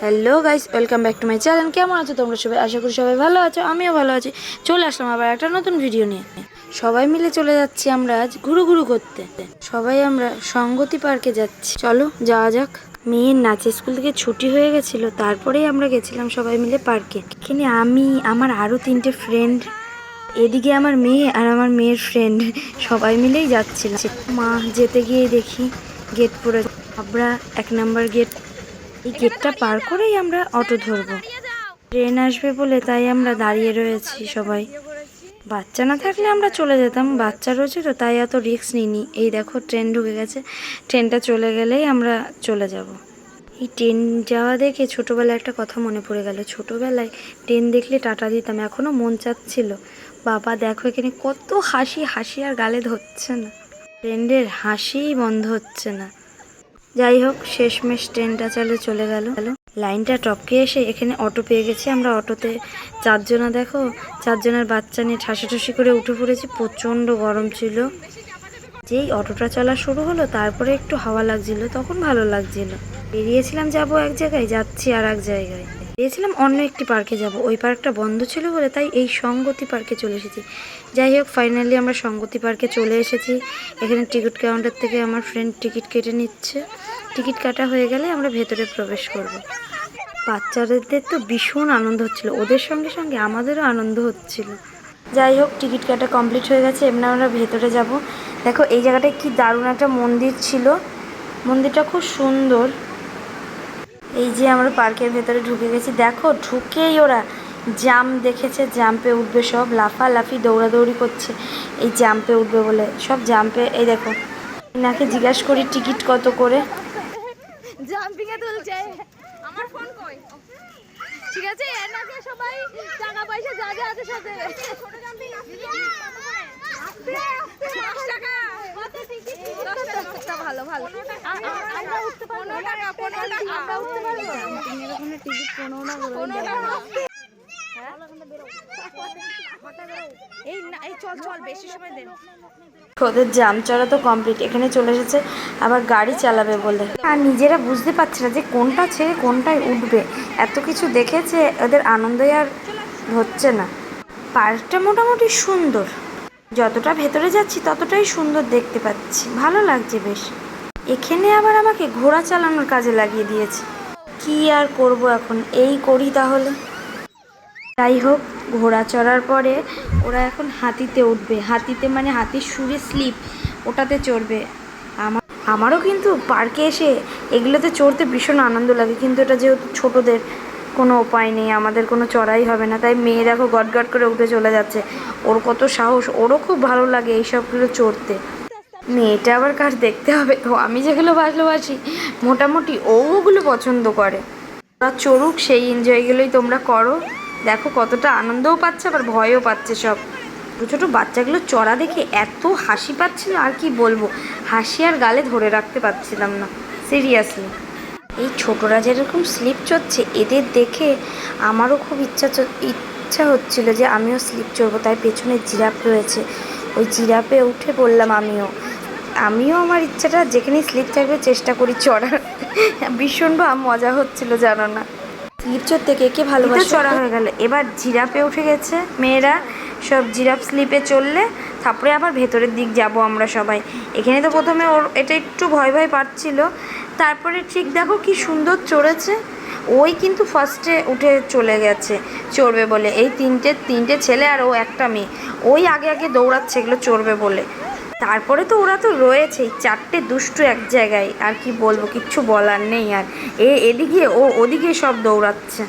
Hello guys, welcome back to my channel. কেমন আছো তোমরা সবাই? আশা করি সবাই ভালো আছো, আমিও ভালো আছি। চলে আসলাম আবার একটা নতুন ভিডিও নিয়ে। সবাই মিলে চলে যাচ্ছি আমরা আজ ঘুরু ঘুরু করতে। সবাই আমরা সঙ্গতি পার্কে যাচ্ছি, চলো যাওয়া যাক। মেয়ের নাচের স্কুল থেকে ছুটি হয়ে গেছিল, তারপরেই আমরা গেছিলাম সবাই মিলে পার্কে। এখানে আমি, আমার আরও 3টে ফ্রেন্ড, এদিকে আমার মেয়ে আর আমার মেয়ের ফ্রেন্ড, সবাই মিলেই যাচ্ছিলাম। মা যেতে গিয়ে দেখি গেট পড়ে, আমরা 1 নম্বর গেট। এই গেটটা পার করেই আমরা অটো ধরবো, ট্রেন আসবে বলে, তাই আমরা দাঁড়িয়ে রয়েছি সবাই। বাচ্চা না থাকলে আমরা চলে যেতাম, বাচ্চা রয়েছে তো তাই এত রিস্ক নিইনি। এই দেখো ট্রেন ঢুকে গেছে, ট্রেনটা চলে গেলেই আমরা চলে যাব। এই ট্রেন যাওয়া দেখে ছোটোবেলায় একটা কথা মনে পড়ে গেল। ছোটোবেলায় ট্রেন দেখলে টাটা দিতাম, এখনও মন চাচ্ছিল। বাবা দেখো এখানে কত হাসি, হাসি আর গালে ধরছে না, ট্রেনের হাসিই বন্ধ হচ্ছে না। যাই হোক, শেষমেশ ট্রেনটা চলে গেল। লাইনটা টপকে এসে এখানে অটো পেয়ে গেছি আমরা। অটোতে 4 জনা, দেখো 4 জনের বাচ্চা নিয়ে ঠাসাঠাসি করে উঠে পড়েছি। প্রচণ্ড গরম ছিল। যেই অটোটা চলা শুরু হলো তারপরে একটু হাওয়া লাগছিল, তখন ভালো লাগছিল। বেরিয়েছিলাম যাব এক জায়গায়, যাচ্ছি আর এক জায়গায়। বেরিয়েছিলাম অন্য একটি পার্কে যাব, ওই পার্কটা বন্ধ ছিল বলে তাই এই সঙ্গতি পার্কে চলে এসেছি। যাই হোক, ফাইনালি আমরা সঙ্গতি পার্কে চলে এসেছি। এখানে টিকিট কাউন্টার থেকে আমার ফ্রেন্ড টিকিট কেটে নিচ্ছে। টিকিট কাটা হয়ে গেলে আমরা ভেতরে প্রবেশ করব। বাচ্চাদের তো ভীষণ আনন্দ হচ্ছিল, ওদের সঙ্গে সঙ্গে আমাদেরও আনন্দ হচ্ছিল। যাই হোক, টিকিট কাটা কমপ্লিট হয়ে গেছে, এমনি আমরা ভেতরে যাব। দেখো এই জায়গাটায় কি দারুণ একটা মন্দির ছিল, মন্দিরটা খুব সুন্দর। এই যে আমরা পার্কের ভেতরে ঢুকে গেছি, দেখো ঢুকেই ওরা জাম্প দেখেছে, জাম্পে উঠবে সব, লাফালাফি দৌড়াদৌড়ি করছে এই জাম্পে উঠবে বলে। সব জাম্পে, এই দেখো নাকি জিজ্ঞাসা করি টিকিট কত করে, জাম্পিং এ তুলছে আমার ফোন কই, ঠিক আছে এনাকে সবাই টাকা পয়সা যা যা আছে সব দেবে। ছোট জাম্পিং আছে 10 টাকা কত টিকিট? 10 টাকা, ভালো ভালো। আমরা উঠতে পারবো 15 টাকা, 15 টাকা আমরা উঠতে পারবো। জাম্পিং এর ওখানে টিকিট 15 টাকা। এই না, এই চল চল, বেশি সময় দেন। ওদের জাম চড়া তো কমপ্লিট, এখানে চলে এসেছে আবার গাড়ি চালাবে বলে। আর নিজেরা বুঝতে পারছে না যে কোনটা ছেড়ে কোনটায় উঠবে, এত কিছু দেখেছে ওদের আনন্দই আর হচ্ছে না। পার্কটা মোটামুটি সুন্দর, যতটা ভেতরে যাচ্ছি ততটাই সুন্দর দেখতে পাচ্ছি, ভালো লাগছে বেশ। এখানে আবার আমাকে ঘোড়া চালানোর কাজে লাগিয়ে দিয়েছে, কি আর করব এখন, এই করি তাহলে। যাই হোক, ঘোড়া চড়ার পরে ওরা এখন হাতিতে উঠবে, হাতিতে মানে হাতির সুরে স্লিপ, ওটাতে চড়বে। আমারও কিন্তু পার্কে এসে এগুলোতে চড়তে ভীষণ আনন্দ লাগে, কিন্তু এটা যেহেতু ছোটোদের, কোনো উপায় নেই, আমাদের কোনো চড়াই হবে না। তাই মেয়ে দেখো গট গট করে উঠে চলে যাচ্ছে, ওর কত সাহস, ওরও খুব ভালো লাগে এইসবগুলো চড়তে। মেয়েটা আবার কার দেখতে হবে তো, আমি যেগুলো ভালোবাসি মোটামুটি ওগুলো পছন্দ করে। ওরা চড়ুক, সেই এনজয়গুলোই তোমরা করো। দেখো কতটা আনন্দও পাচ্ছে আবার ভয়ও পাচ্ছে সব। ছোটো ছোটো বাচ্চাগুলো চড়া দেখে এত হাসি পাচ্ছিল, আর কি বলবো, হাসি আর গালে ধরে রাখতে পারছিলাম না, সিরিয়াসলি। এই ছোটরা যেরকম স্লিপ চড়ছে এদের দেখে আমারও খুব ইচ্ছা হচ্ছিল যে আমিও স্লিপ চড়বো। তাই পেছনে জিরাফ রয়েছে, ওই জিরাফে উঠে পড়লাম আমিও আমার ইচ্ছাটা, যেখানেই স্লিপ থাকবে চেষ্টা করি চড়ার। ভীষণ মজা হচ্ছিল, জানো না, স্লিপ চড়তে কে কে ভালোবাসে। চড়া হয়ে গেল, এবার জিরাফে উঠে গেছে মেয়েরা সব। জিরাফ স্লিপে চললে তারপরে আবার ভেতরের দিক যাব আমরা সবাই। এখানে তো প্রথমে ওর এটা একটু ভয় ভয় পাচ্ছিল, তারপরে ঠিক দেখো কি সুন্দর চড়েছে। ওই কিন্তু ফার্স্টে উঠে চলে গেছে চড়বে বলে, এই তিনটে ছেলে আর ও একটা মেয়ে, ওই আগে আগে দৌড়াচ্ছে এগুলো চড়বে বলে। তারপরে তো ওরা তো রয়েছেই, 4টে দুষ্টু এক জায়গায়, আর কি বলবো, কিচ্ছু বলার নেই। আর এদিকে ও ওদিকে সব দৌড়াচ্ছে।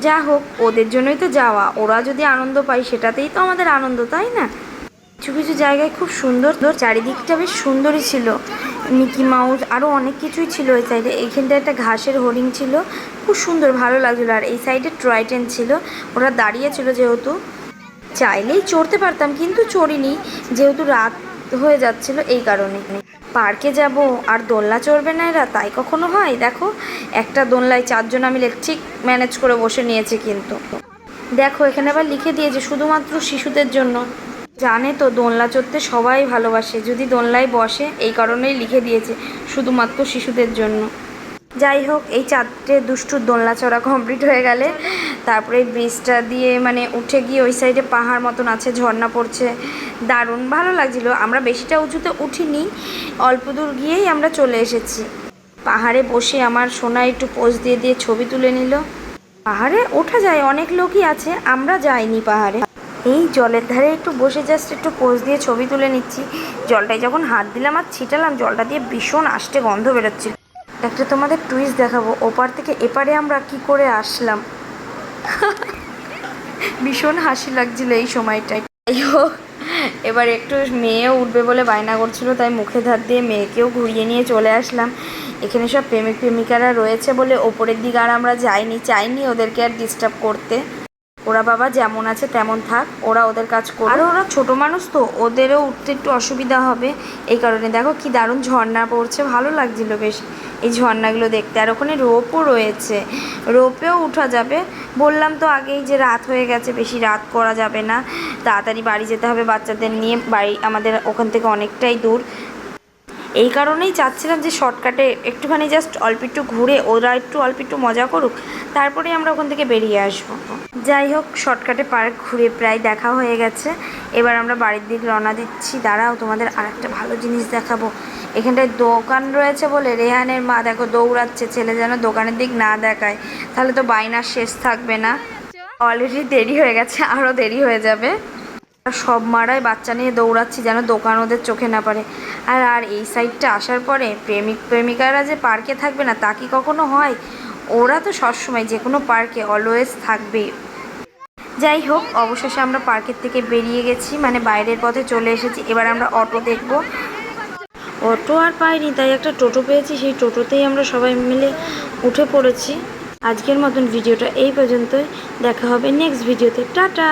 যা হোক, ওদের জন্যই তো যাওয়া, ওরা যদি আনন্দ পায় সেটাতেই তো আমাদের আনন্দ, তাই না? কিছু কিছু জায়গায় খুব সুন্দর, চারিদিকটা বেশ সুন্দরই ছিল, মিকি মাউস আরও অনেক কিছুই ছিল ওই সাইডে। এইখানটা একটা ঘাসের হরিণ ছিল, খুব সুন্দর, ভালো লাগছিলো। আর এই সাইডে টয় ট্রেন ছিল, ওরা দাঁড়িয়েছিল, যেহেতু চাইলেই চড়তে পারতাম কিন্তু চড়িনি, যেহেতু রাত হয়ে যাচ্ছিল এই কারণে। পার্কে যাব আর দোলনা চড়বে না এরা, তাই কখনো হয়? দেখো একটা দোলনায় 4 জনা মিলে ঠিক ম্যানেজ করে বসে নিয়েছে, কিন্তু দেখো এখানে আবার লিখে দিয়েছে শুধুমাত্র শিশুদের জন্য। জানে তো দোলনা চড়তে সবাই ভালোবাসে, যদি দোলনায় বসে, এই কারণেই লিখে দিয়েছে শুধুমাত্র শিশুদের জন্য। যাই হোক, এই চারটে দুষ্টুর দোলনা চড়া কমপ্লিট হয়ে গেলে তারপরে এই ব্রিজটা দিয়ে মানে উঠে গিয়ে ওই সাইডে পাহাড় মতন আছে, ঝর্ণা পড়ছে, দারুণ ভালো লাগছিল। আমরা বেশিটা উঁচুতে উঠিনি, অল্প দূর গিয়েই আমরা চলে এসেছি। পাহাড়ে বসে আমার সোনা একটু পোজ দিয়ে দিয়ে ছবি তুলে নিল। পাহাড়ে ওঠা যায়, অনেক লোকই আছে, আমরা যাইনি পাহাড়ে। এই জলের ধারে একটু বসে জাস্ট একটু পোজ দিয়ে ছবি তুলে নিচ্ছি। জলটায় যখন হাত দিলাম আর ছিটালাম, জলটা দিয়ে ভীষণ আষ্টে গন্ধ বেরোচ্ছিল। একটা তোমাদের টুইস্ট দেখাবো, ওপার থেকে এপারে আমরা কি করে আসলাম। ভীষণ হাসি লাগছিল এই সময়টায়। যাই হোক, এবার একটু মেয়েও উঠবে বলে বায়না করছিল, তাই মুখে ধার দিয়ে মেয়েকেও ঘুরিয়ে নিয়ে চলে আসলাম। এখানে সব প্রেমিক প্রেমিকারা রয়েছে বলে ওপরের দিকে আর আমরা চাইনি ওদেরকে আর ডিস্টার্ব করতে। ওরা বাবা যেমন আছে তেমন থাক, ওরা ওদের কাজ করে। আর ওরা ছোটো মানুষ তো, ওদেরও উঠতে একটু অসুবিধা হবে, এই কারণে। দেখো কি দারুণ ঝর্ণা পড়ছে, ভালো লাগছিল বেশ এই ঝর্ণাগুলো দেখতে। আর ওখানে রোপও রয়েছে, রোপেও উঠা যাবে। বললাম তো আগেই যে রাত হয়ে গেছে, বেশি রাত করা যাবে না, তাড়াতাড়ি বাড়ি যেতে হবে বাচ্চাদের নিয়ে। বাড়ি আমাদের ওখান থেকে অনেকটাই দূর, এই কারণেই চাচ্ছিলাম যে শর্টকাটে একটুখানি জাস্ট অল্প একটু ঘুরে ওরা একটু অল্প একটু মজা করুক, তারপরে আমরা ওখান থেকে বেরিয়ে আসবো। যাই হোক, শর্টকাটে পার্ক ঘুরে প্রায় দেখা হয়ে গেছে। এবার আমরা বাড়ির দিকে রওনা দিচ্ছি। দাঁড়াও, তোমাদের আরেকটা ভালো জিনিস দেখাবো। এখানটায় দোকান রয়েছে বলে রেহানের মা দেখো দৌড়াচ্ছে, ছেলে যেন দোকানের দিক না দেখায়, তাহলে তো বায়নার শেষ থাকবে না। অলরেডি দেরি হয়ে গেছে, আরও দেরি হয়ে যাবে। সব মারাই বাচ্চা নিয়ে দৌড়াচ্ছি যেন দোকান ওদের চোখে না পড়ে। আর এই সাইডটা আসার পরে প্রেমিক প্রেমিকারা যে পার্কে থাকবে না তা কি কখনো হয়? ওরা তো সবসময় যে কোনো পার্কে অলওয়েজ থাকবে। যাই হোক, অবশেষে আমরা পার্কের থেকে বেরিয়ে গেছি, মানে বাইরের পথে চলে এসেছি। এবার আমরা অটো দেখব। অটো আর পাইনি, তাই একটা টোটো পেয়েছি, সেই টোটোতেই আমরা সবাই মিলে উঠে পড়েছি। আজকের মতন ভিডিওটা এই পর্যন্তই, দেখা হবে নেক্সট ভিডিওতে। টাটা।